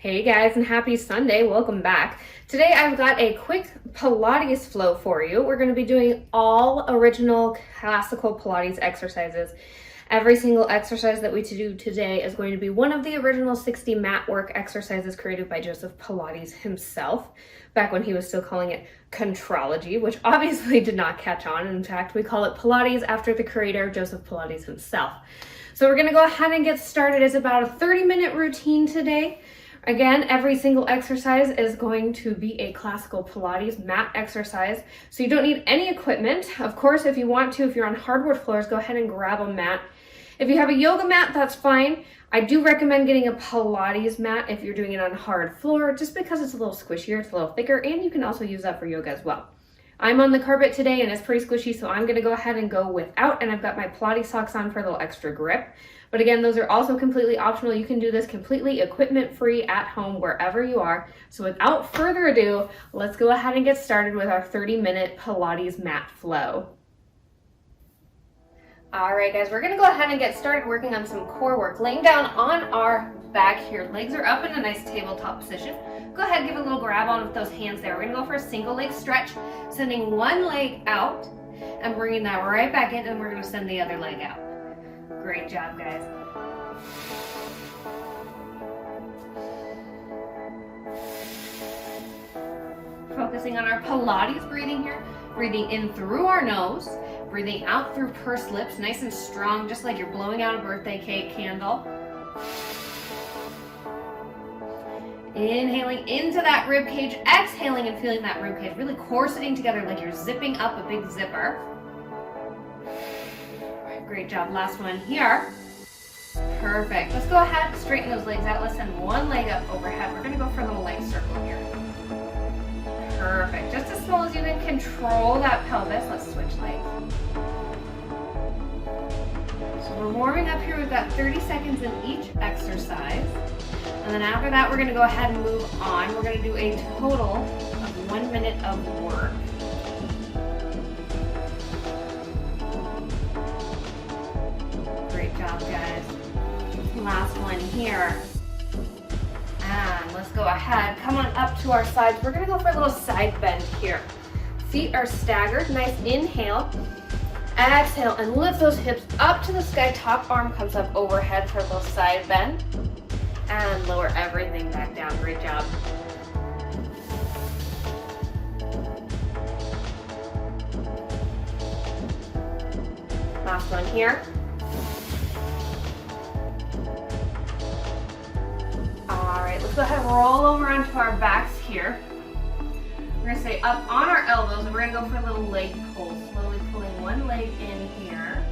Hey guys, and happy Sunday. Welcome back. Today I've got a quick Pilates flow for you. We're going to be doing all original classical Pilates exercises. Every single exercise that we do today is going to be one of the original 60 mat work exercises created by Joseph Pilates himself, back when he was still calling it contrology, which obviously did not catch on. In fact, we call it Pilates after the creator, Joseph Pilates himself. So we're going to go ahead and get started. It's about a 30-minute routine today. Again, every single exercise is going to be a classical Pilates mat exercise, so you don't need any equipment. Of course, if you want to, if you're on hardwood floors, go ahead and grab a mat. If you have a yoga mat, that's fine. I do recommend getting a Pilates mat if you're doing it on hard floor, just because it's a little squishier, it's a little thicker, and you can also use that for yoga as well. I'm on the carpet today and it's pretty squishy, so I'm gonna go ahead and go without, and I've got my Pilates socks on for a little extra grip. But again, those are also completely optional. You can do this completely equipment-free at home, wherever you are. So without further ado, let's go ahead and get started with our 30-minute Pilates mat flow. All right, guys, we're gonna go ahead and get started working on some core work. Laying down on our back here. Legs are up in a nice tabletop position. Go ahead, give a little grab on with those hands there. We're gonna go for a single leg stretch, sending one leg out and bringing that right back in, and we're gonna send the other leg out. Great job, guys. Focusing on our Pilates breathing here. Breathing in through our nose, breathing out through pursed lips, nice and strong, just like you're blowing out a birthday cake candle. Inhaling into that rib cage, exhaling and feeling that rib cage really corseting together like you're zipping up a big zipper. Great job. Last one here. Perfect. Let's go ahead, straighten those legs out. Let's send one leg up overhead. We're going to go for a little leg circle here. Perfect. Just as small as you can control that pelvis. Let's switch legs. So we're warming up here. We've got 30 seconds in each exercise. And then after that, we're going to go ahead and move on. We're going to do a total of 1 minute of work. Great job, guys. Last one here. And let's go ahead, come on up to our sides. We're gonna go for a little side bend here. Feet are staggered, nice inhale. Exhale and lift those hips up to the sky. Top arm comes up overhead for a little side bend. And lower everything back down. Great job. Last one here. All right, let's go ahead and roll over onto our backs here. We're gonna stay up on our elbows and we're gonna go for a little leg pull. Slowly pulling one leg in here.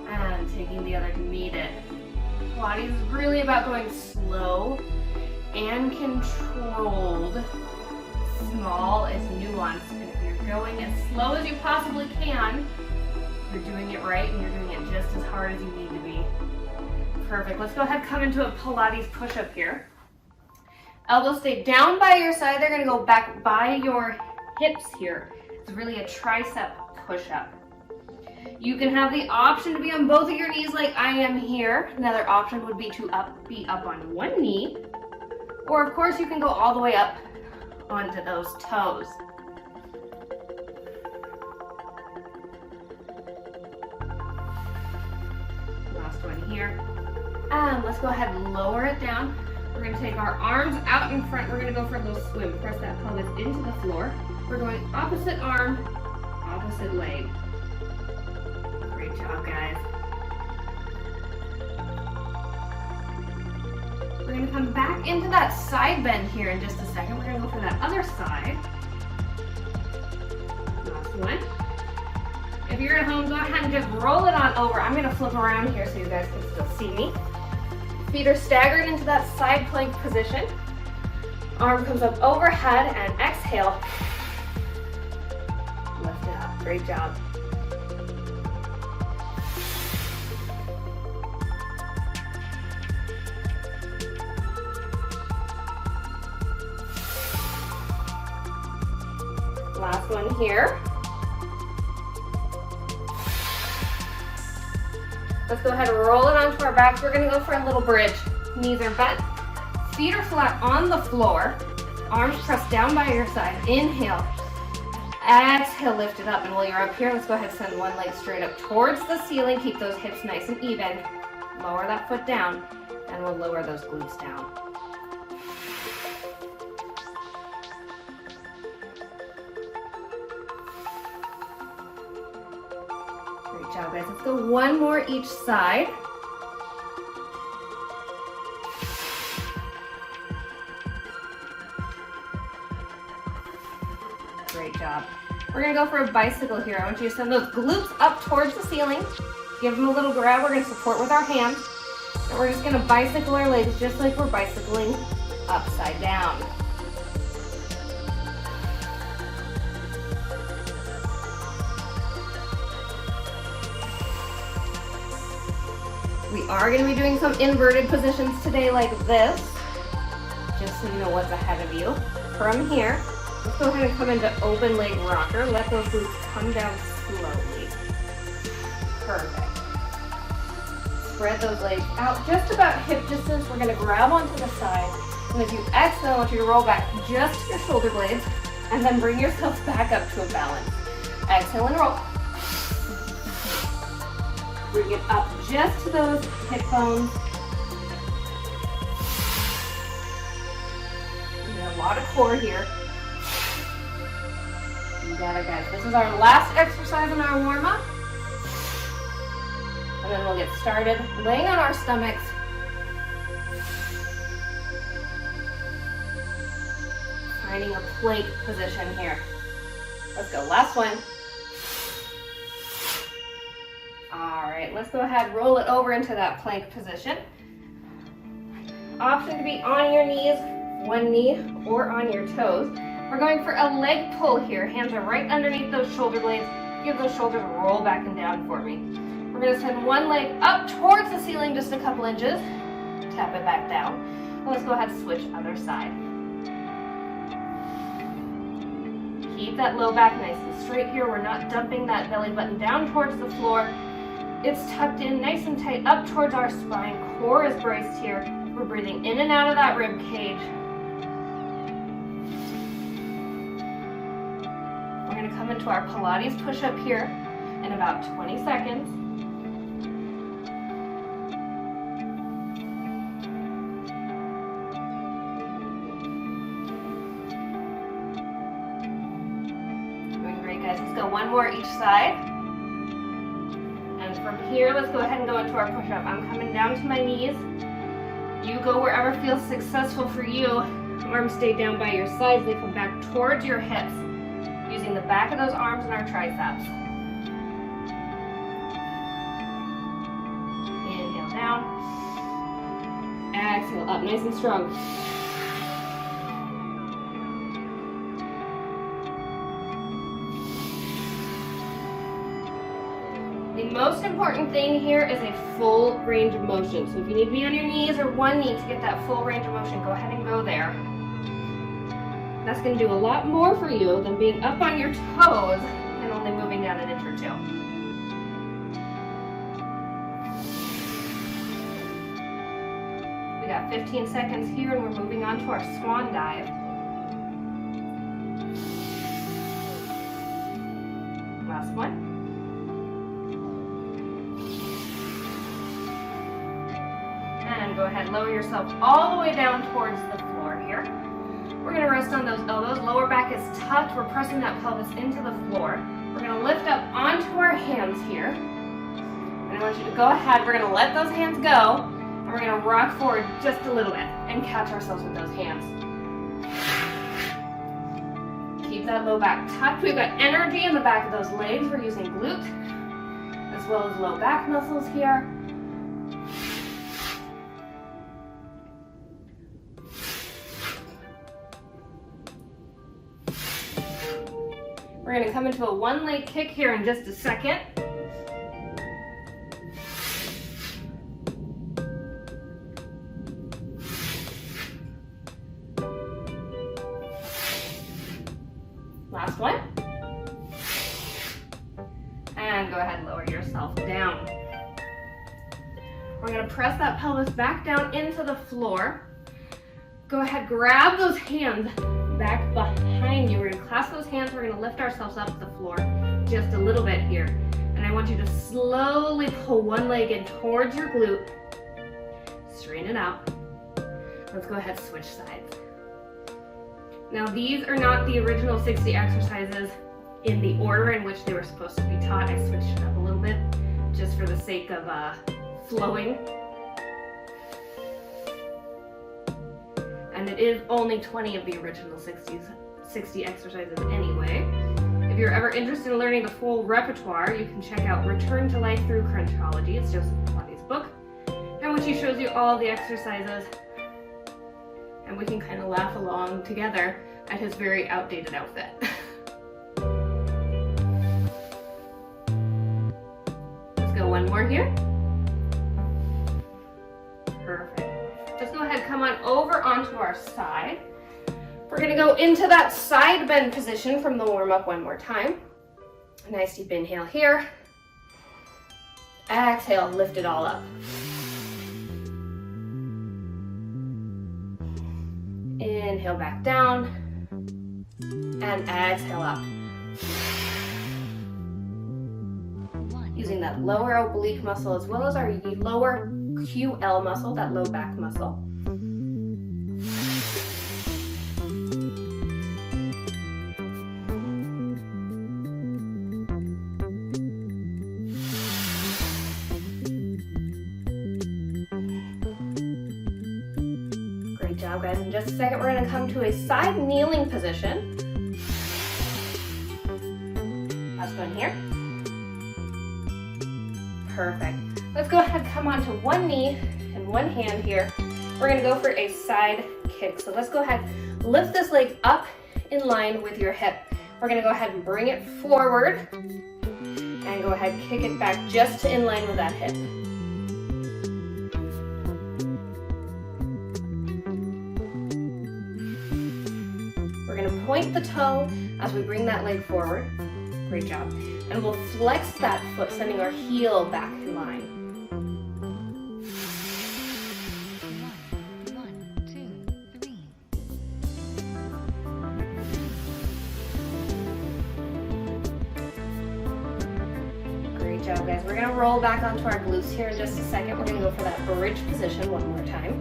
And taking the other to meet it. Pilates is really about going slow and controlled. Small is nuanced. And if you're going as slow as you possibly can, you're doing it right and you're doing it just as hard as you need to be. Perfect. Let's go ahead and come into a Pilates push-up here. Elbows stay down by your side. They're going to go back by your hips here. It's really a tricep push-up. You can have the option to be on both of your knees like I am here. Another option would be to be up on one knee. Or of course you can go all the way up onto those toes. Last one here. And let's go ahead and lower it down. We're going to take our arms out in front. We're going to go for a little swim. Press that pelvis into the floor. We're going opposite arm, opposite leg. Great job, guys. We're going to come back into that side bend here in just a second. We're going to go for that other side. Last one. If you're at home, go ahead and just roll it on over. I'm going to flip around here so you guys can still see me. Feet are staggered into that side plank position. Arm comes up overhead and exhale. Lift it up. Great job. Last one here. Let's go ahead and roll it onto our backs. We're gonna go for a little bridge. Knees are bent, feet are flat on the floor, arms pressed down by your side. Inhale, exhale, lift it up. And while you're up here, let's go ahead and send one leg straight up towards the ceiling. Keep those hips nice and even. Lower that foot down, and we'll lower those glutes down. Great job, guys. Let's go one more each side. Great job. We're gonna go for a bicycle here. I want you to send those glutes up towards the ceiling. Give them a little grab. We're gonna support with our hands. And we're just gonna bicycle our legs just like we're bicycling upside down. We are gonna be doing some inverted positions today like this, just so you know what's ahead of you. From here, let's go ahead and come into open leg rocker. Let those glutes come down slowly. Perfect. Spread those legs out just about hip distance. We're gonna grab onto the side. And as you exhale, I want you to roll back just to your shoulder blades and then bring yourself back up to a balance. Exhale and roll. Bring it up just to those hip bones. We got a lot of core here. You got it, guys. This is our last exercise in our warm-up. And then we'll get started laying on our stomachs. Finding a plank position here. Let's go, last one. All right, let's go ahead, roll it over into that plank position. Option to be on your knees, one knee, or on your toes. We're going for a leg pull here. Hands are right underneath those shoulder blades. Give those shoulders a roll back and down for me. We're gonna send one leg up towards the ceiling just a couple inches. Tap it back down. And let's go ahead and switch other side. Keep that low back nice and straight here. We're not dumping that belly button down towards the floor. It's tucked in nice and tight up towards our spine. Core is braced here. We're breathing in and out of that rib cage. We're gonna come into our Pilates push-up here in about 20 seconds. Doing great, guys. Let's go one more each side. And from here, let's go ahead and go into our push-up. I'm coming down to my knees. You go wherever feels successful for you. Arms stay down by your sides. They come back towards your hips, using the back of those arms and our triceps. Inhale down. Exhale up, nice and strong. The most important thing here is a full range of motion. So if you need to be on your knees or one knee to get that full range of motion, go ahead and go there. That's going to do a lot more for you than being up on your toes and only moving down an inch or two. We got 15 seconds here and we're moving on to our swan dive. Last one. And go ahead, lower yourself all the way down towards the floor here. We're gonna rest on those elbows. Lower back is tucked. We're pressing that pelvis into the floor. We're gonna lift up onto our hands here. And I want you to go ahead. We're gonna let those hands go. And we're gonna rock forward just a little bit and catch ourselves with those hands. Keep that low back tucked. We've got energy in the back of those legs. We're using glute as well as low back muscles here. We're going to come into a one leg kick here in just a second. Last one. And go ahead and lower yourself down. We're gonna press that pelvis back down into the floor. Go ahead, grab those hands back behind you. We're gonna clasp those hands. We're gonna lift ourselves up to the floor just a little bit here. And I want you to slowly pull one leg in towards your glute. Straighten it out. Let's go ahead, switch sides. Now these are not the original 60 exercises in the order in which they were supposed to be taught. I switched it up a little bit just for the sake of flowing. And it is only 20 of the original 60 exercises anyway. If you're ever interested in learning the full repertoire, you can check out Return to Life Through Crunchology. It's Joseph Pilates' book, in which he shows you all the exercises, and we can kind of laugh along together at his very outdated outfit. Let's go one more here. Perfect. Let's go ahead, come on over onto our side. We're gonna go into that side bend position from the warm-up one more time. A nice deep inhale here. Exhale, lift it all up. Inhale back down. And exhale up. Using that lower oblique muscle as well as our lower QL muscle, that low back muscle. Great job, guys. In just a second, we're going to come to a side kneeling position. Last one here. Perfect. Let's go ahead, come onto one knee and one hand here. We're gonna go for a side kick. So let's go ahead, lift this leg up in line with your hip. We're gonna go ahead and bring it forward and go ahead, kick it back just to in line with that hip. We're gonna point the toe as we bring that leg forward. Great job. And we'll flex that foot, sending our heel back in line. 1, 2, 3. Great job, guys. We're gonna roll back onto our glutes here in just a second. We're gonna go for that bridge position one more time.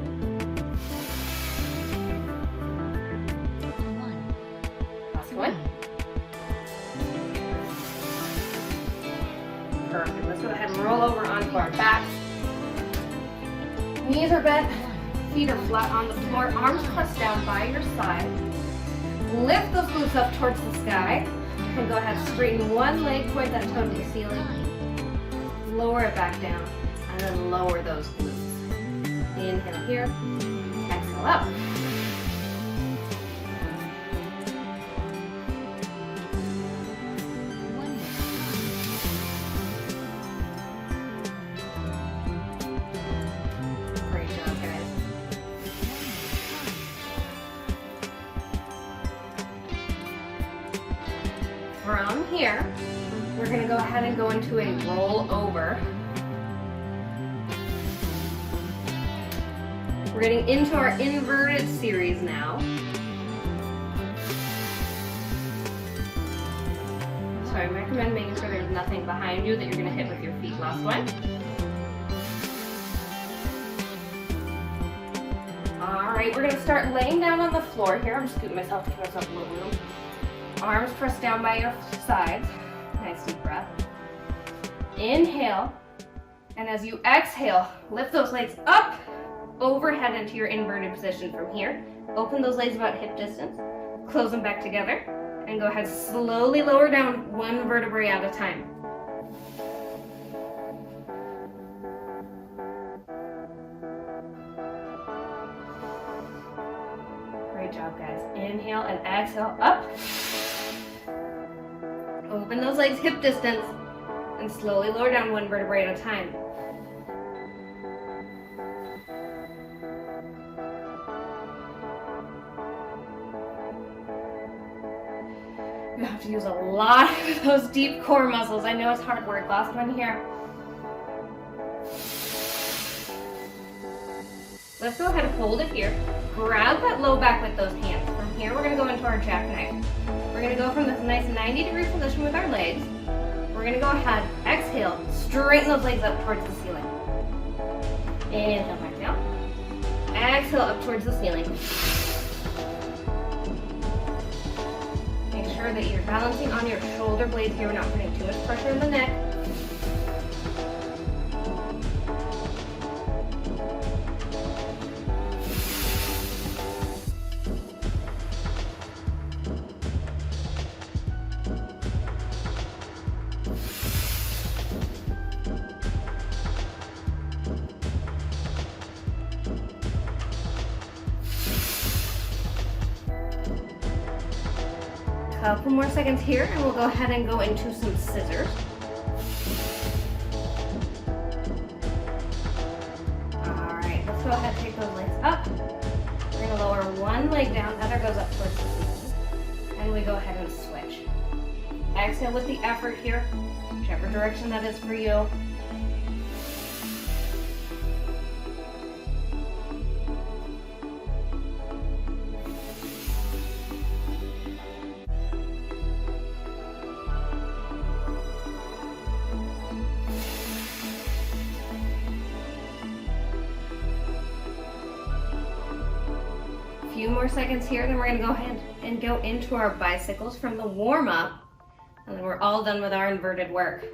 1. Last one. Perfect. Let's go ahead and roll over onto our backs. Knees are bent, feet are flat on the floor, arms pressed down by your side. Lift those glutes up towards the sky. And go ahead, straighten one leg, point that toe to the ceiling. Lower it back down, and then lower those glutes. Inhale here, exhale up. From here, we're going to go ahead and go into a roll over. We're getting into our inverted series now. So I recommend making sure there's nothing behind you that you're going to hit with your feet. Last one. All right, we're going to start laying down on the floor here. I'm scooting myself to give myself a little room. Arms pressed down by your sides. Nice deep breath. Inhale. And as you exhale, lift those legs up, overhead into your inverted position from here. Open those legs about hip distance. Close them back together. And go ahead, slowly lower down one vertebrae at a time. Great job, guys. Inhale and exhale up. Open those legs hip distance and slowly lower down one vertebrae at a time. You have to use a lot of those deep core muscles. I know it's hard work. Last one here. Let's go ahead and hold it here. Grab that low back with those hands. From here, we're gonna go into our jackknife. We're gonna go from this nice 90-degree position with our legs. We're gonna go ahead, exhale, straighten those legs up towards the ceiling. Inhale back down. Exhale up towards the ceiling. Make sure that you're balancing on your shoulder blades here. We're not putting too much pressure in the neck. Couple more seconds here and we'll go ahead and go into some scissors. Alright, let's go ahead and take those legs up. We're going to lower one leg down, the other goes up towards the ceiling. And we go ahead and switch. Exhale with the effort here, whichever direction that is for you. Few more seconds here, then we're going to go ahead and go into our bicycles from the warm-up, and then we're all done with our inverted work.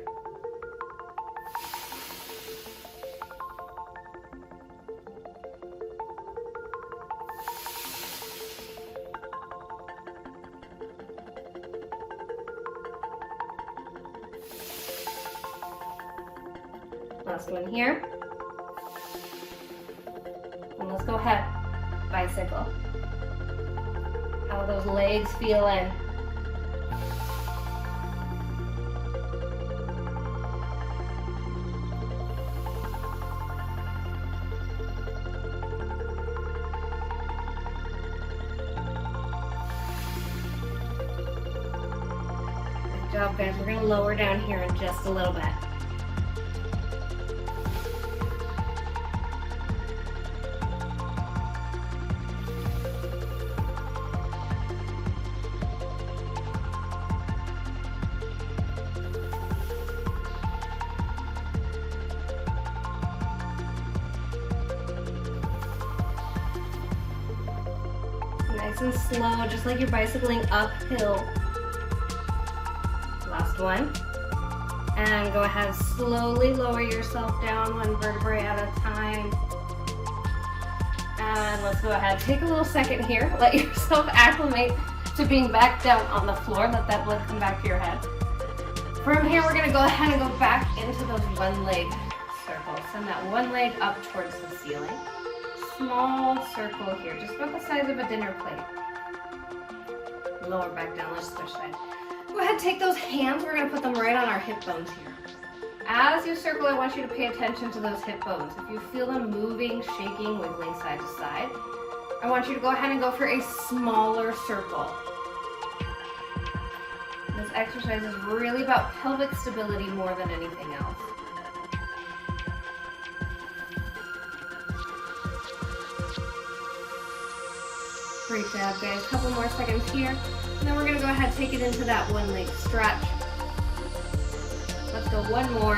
Last one here. And let's go ahead, bicycle. How are those legs feeling? Good job, guys. We're going to lower down here in just a little bit. Nice and slow, just like you're bicycling uphill. Last one. And go ahead, slowly lower yourself down one vertebrae at a time. And let's go ahead, take a little second here. Let yourself acclimate to being back down on the floor. Let that blood come back to your head. From here, we're gonna go ahead and go back into those one leg circles. Send that one leg up towards the ceiling. Small circle here, just about the size of a dinner plate. Lower back down, let's switch sides. Go ahead, take those hands, we're gonna put them right on our hip bones here. As you circle, I want you to pay attention to those hip bones. If you feel them moving, shaking, wiggling side to side, I want you to go ahead and go for a smaller circle. This exercise is really about pelvic stability more than anything else. Great job, guys. Couple more seconds here. And then we're going to go ahead and take it into that one leg stretch. Let's go one more.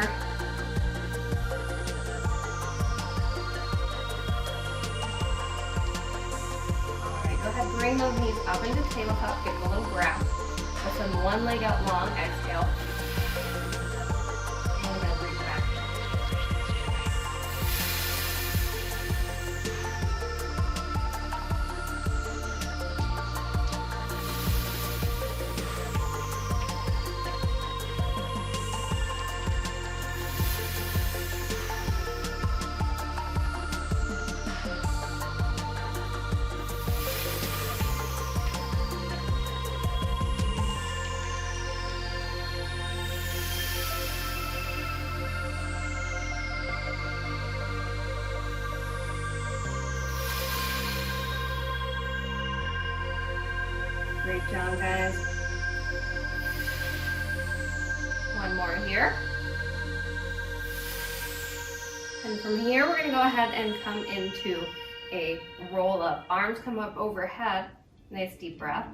Alright, go ahead, bring those knees up into tabletop, give them a little grab. Let's send one leg out long, exhale. And then reach back. Great job, guys. One more here. And from here, we're going to go ahead and come into a roll up. Arms come up overhead. Nice deep breath.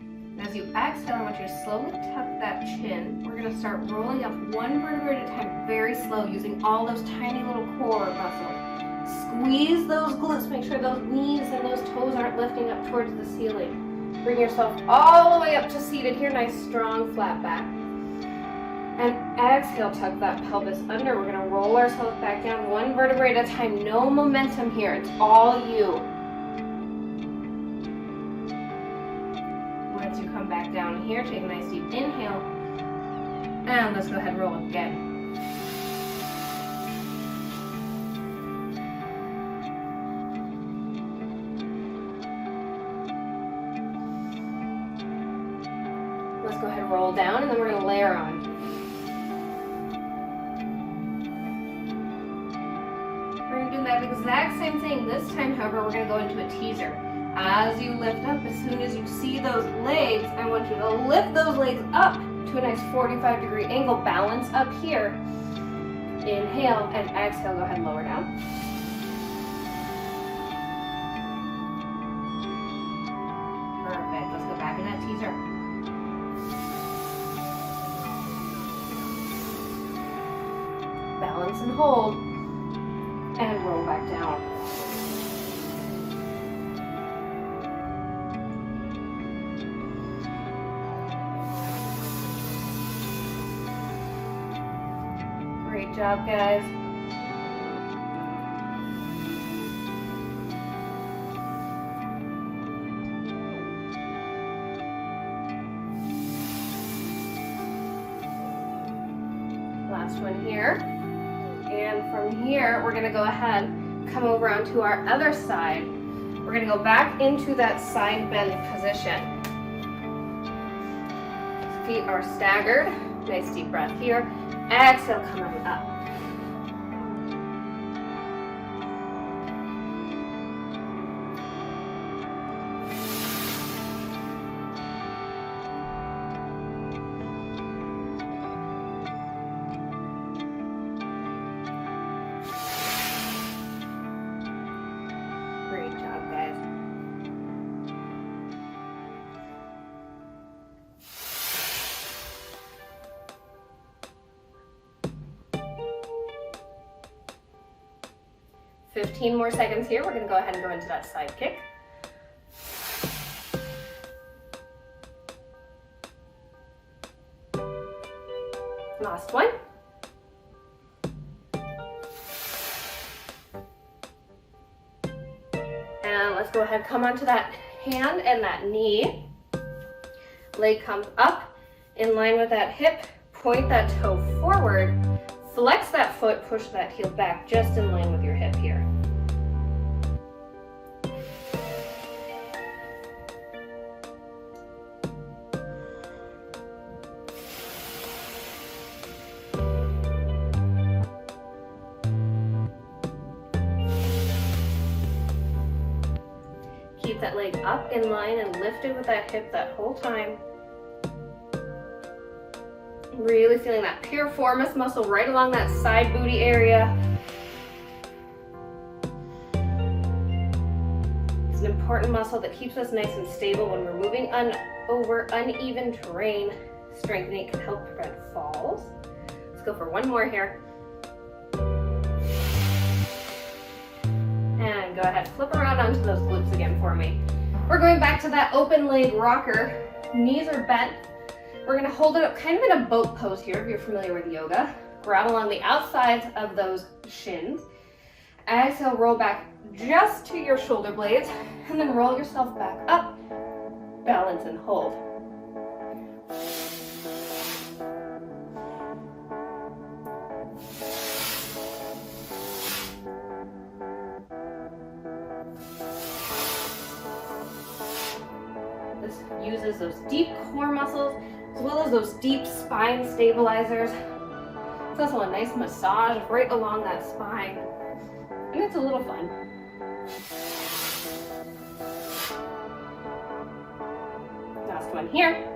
And as you exhale, I want you to slowly tuck that chin. We're gonna start rolling up one vertebrae at a time, very slow, using all those tiny little core muscles. Squeeze those glutes, make sure those knees and those toes aren't lifting up towards the ceiling. Bring yourself all the way up to seated here, nice strong flat back. And exhale, tuck that pelvis under. We're gonna roll ourselves back down one vertebrae at a time. No momentum here, it's all you. Once you come back down here, take a nice deep inhale. And let's go ahead and roll again. Let's go ahead and roll down, and then we're gonna layer on. We're gonna do that exact same thing. This time, however, we're gonna go into a teaser. As you lift up, as soon as you see those legs, I want you to lift those legs up to a nice 45-degree angle. Balance up here. Inhale and exhale. Go ahead and lower down. Perfect. Let's go back in that teaser. Balance and hold. And roll back down. Great job, guys. Last one here. And from here, we're going to go ahead, come over onto our other side. We're going to go back into that side bend position. Feet are staggered. Nice deep breath here. Exhale, come on up. Great job, guys. Fifteen more seconds here. We're going to go ahead and go into that side kick. Last one. And let's go ahead, come onto that hand and that knee. Leg comes up in line with that hip. Point that toe forward. Flex that foot, push that heel back just in line with your hip here. Keep that leg up in line and lifted with that hip that whole time. Really feeling that piriformis muscle right along that side booty area. It's an important muscle that keeps us nice and stable when we're moving over uneven terrain. Strengthening can help prevent falls. Let's go for one more here. And go ahead, flip around onto those glutes again for me. We're going back to that open leg rocker. Knees are bent. We're gonna hold it up kind of in a boat pose here if you're familiar with yoga. Grab along the outsides of those shins. Exhale, roll back just to your shoulder blades, and then roll yourself back up. Balance and hold. This uses those deep core muscles as well as those deep spine stabilizers. It's also a nice massage right along that spine, and it's a little fun. Last one here.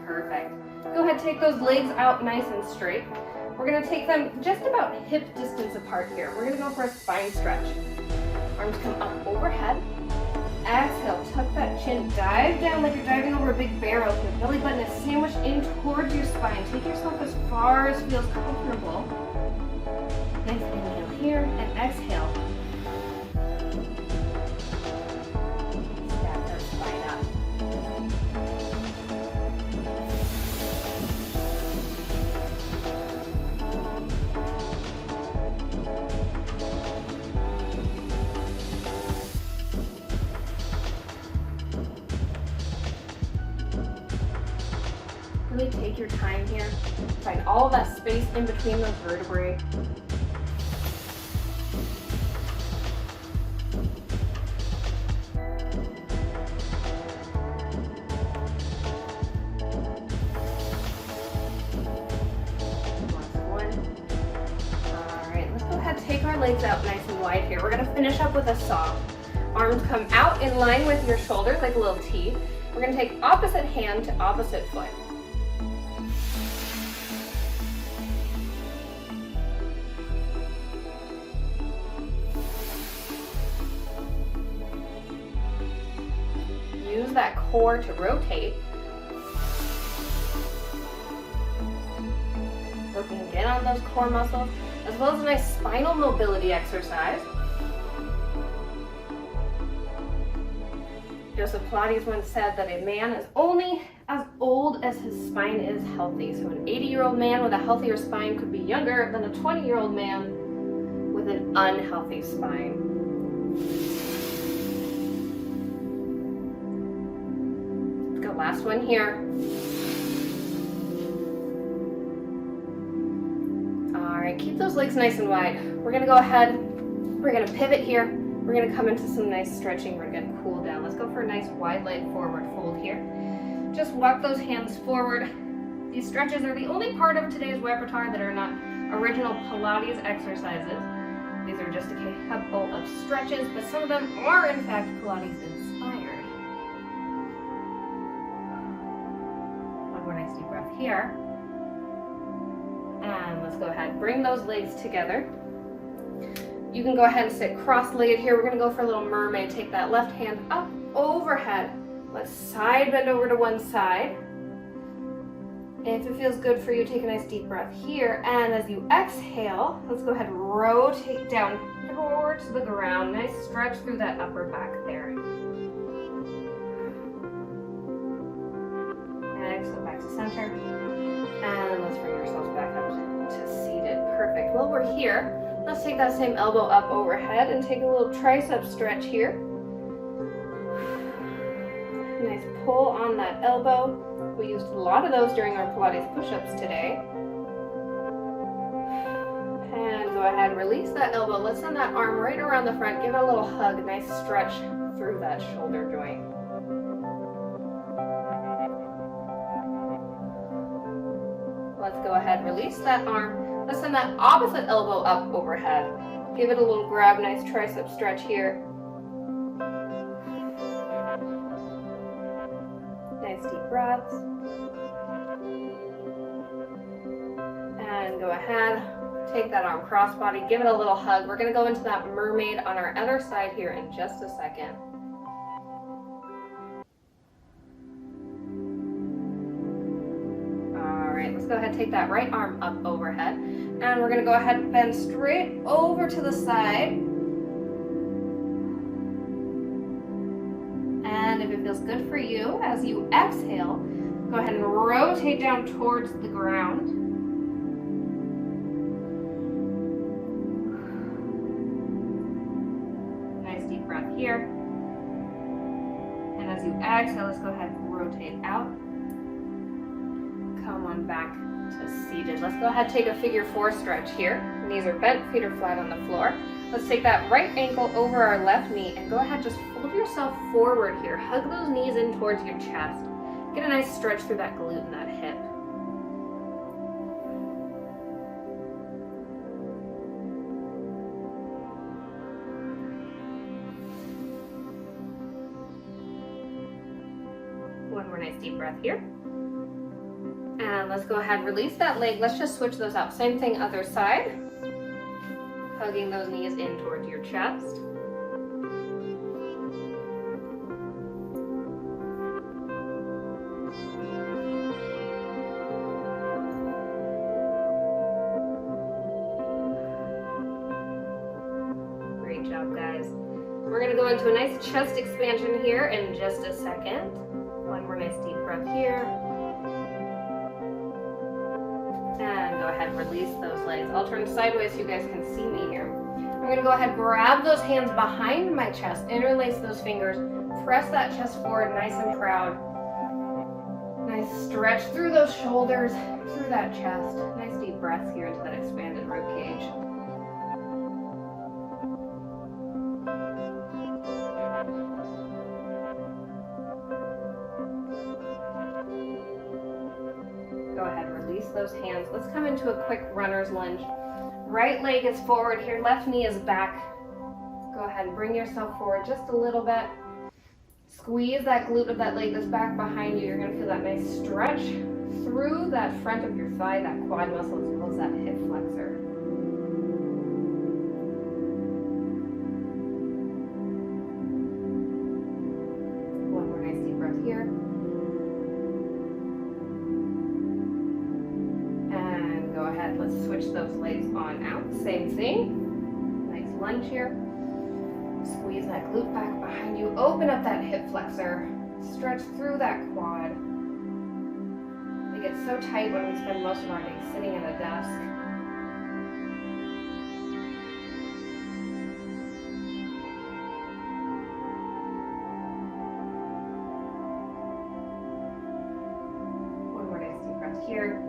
Perfect. Go ahead, take those legs out nice and straight. We're gonna take them just about hip distance apart here. We're gonna go for a spine stretch. Arms come up overhead. Exhale, tuck that chin, dive down like you're diving over a big barrel. The belly button is sandwiched in towards your spine. Take yourself as far as feels comfortable. Nice inhale here and exhale. Stack our spine up. Really take your time here. Find all that space in between those vertebrae. Take our legs out nice and wide here. We're going to finish up with a saw. Arms come out in line with your shoulders like a little T. We're going to take opposite hand to opposite foot. Use that core to rotate. Working again on those core muscles, as well as a nice spinal mobility exercise. Joseph Pilates once said that a man is only as old as his spine is healthy. So an 80-year-old man with a healthier spine could be younger than a 20-year-old man with an unhealthy spine. Let's go, last one here. Keep those legs nice and wide. We're gonna go ahead, we're gonna pivot here. We're gonna come into some nice stretching. We're gonna cool down. Let's go for a nice wide leg forward fold here. Just walk those hands forward. These stretches are the only part of today's repertoire that are not original Pilates exercises. These are just a couple of stretches, but some of them are in fact Pilates inspired. One more nice deep breath here. And let's go ahead, bring those legs together. You can go ahead and sit cross-legged here. We're gonna go for a little mermaid. Take that left hand up overhead. Let's side bend over to one side. If it feels good for you, take a nice deep breath here. And as you exhale, let's go ahead and rotate down towards the ground. Nice stretch through that upper back there. Exhale back to center. And let's bring ourselves back up to seated. Perfect. While we're here, let's take that same elbow up overhead and take a little tricep stretch here. Nice pull on that elbow. We used a lot of those during our Pilates push-ups today. And go ahead, release that elbow. Let's send that arm right around the front. Give it a little hug. Nice stretch through that shoulder joint. Let's go ahead, release that arm. Let's send that opposite elbow up overhead. Give it a little grab, nice tricep stretch here. Nice deep breaths. And go ahead, take that arm crossbody, give it a little hug. We're gonna go into that mermaid on our other side here in just a second. Let's go ahead and take that right arm up overhead. And we're going to go ahead and bend straight over to the side. And if it feels good for you, as you exhale, go ahead and rotate down towards the ground. Nice deep breath here. And as you exhale, let's go ahead and rotate out. Come on back to seated. Let's go ahead and take a figure 4 stretch here. Knees are bent, feet are flat on the floor. Let's take that right ankle over our left knee and go ahead, just fold yourself forward here. Hug those knees in towards your chest. Get a nice stretch through that glute and that hip. One more nice deep breath here. And let's go ahead, release that leg. Let's just switch those out. Same thing, other side. Hugging those knees in towards your chest. Great job, guys. We're gonna go into a nice chest expansion here in just a second. One more nice deep breath here. And go ahead, release those legs. I'll turn sideways so you guys can see me here. I'm gonna go ahead, grab those hands behind my chest, interlace those fingers, press that chest forward nice and proud. Nice stretch through those shoulders, through that chest. Nice deep breaths here into that expanded rib cage. Go ahead, release those hands. Let's come into a quick runner's lunge. Right leg is forward here, left knee is back. Go ahead and bring yourself forward just a little bit. Squeeze that glute of that leg that's back behind you. You're gonna feel that nice stretch through that front of your thigh, that quad muscle, as well as that hip flexor. One more nice deep breath here. Go ahead, let's switch those legs on out. Same thing. Nice lunge here. Squeeze that glute back behind you. Open up that hip flexor. Stretch through that quad. They get so tight when we spend most of our day sitting at a desk. One more nice deep breath here.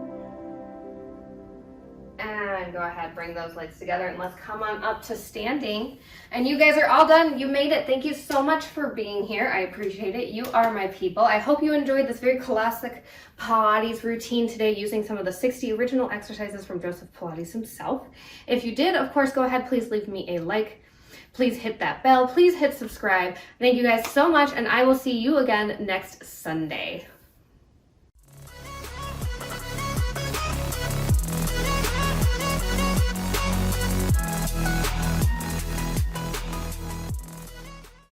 And go ahead, bring those legs together and let's come on up to standing. And you guys are all done. You made it. Thank you so much for being here. I appreciate it. You are my people. I hope you enjoyed this very classic Pilates routine today using some of the 60 original exercises from Joseph Pilates himself. If you did, of course, go ahead, please leave me a like. Please hit that bell. Please hit subscribe. Thank you guys so much, and I will see you again next Sunday.